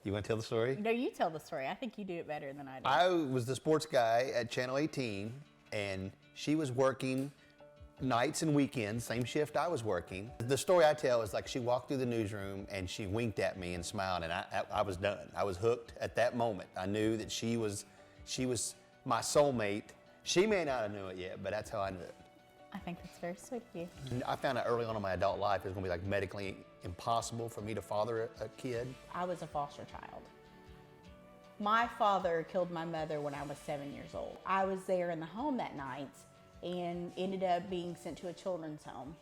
You want to tell the story? No, you tell the story. I think you do it better than I do. I was the sports guy at Channel 18, and she was working nights and weekends, same shift I was working. The story I tell is like she walked through the newsroom and she winked at me and smiled, and I was done. I was hooked at that moment. I knew that she was my soulmate. She may not have knew it yet, but that's how I knew it. I think that's very sweet of you. I found out early on in my adult life it was going to be like medically impossible for me to father a kid. I was a foster child. My father killed my mother when I was 7 years old. I was there in the home that night and ended up being sent to a children's home.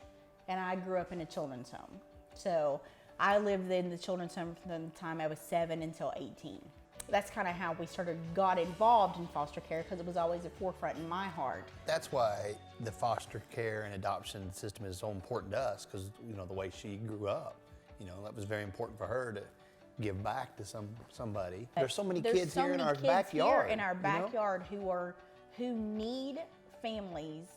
And I grew up in a children's home. So I lived in the children's home from the time I was 7 until 18. That's kind of how we got involved in foster care, because it was always a forefront in my heart. That's why the foster care and adoption system is so important to us, because the way she grew up, that was very important for her to give back to somebody. There's so many kids here in our backyard. Who need families.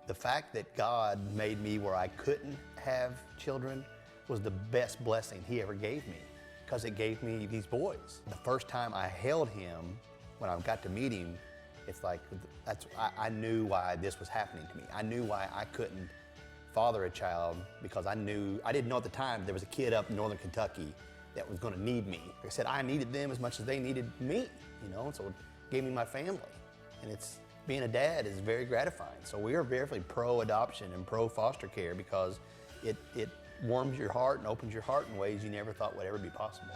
The fact that God made me where I couldn't have children was the best blessing He ever gave me, because it gave me these boys. The first time I held him, when I got to meet him, it's like, I knew why this was happening to me. I knew why I couldn't father a child, because I didn't know at the time there was a kid up in northern Kentucky that was gonna need me. Like I said, I needed them as much as they needed me, so it gave me my family. And being a dad is very gratifying. So we are very pro-adoption and pro-foster care, because it warms your heart and opens your heart in ways you never thought would ever be possible.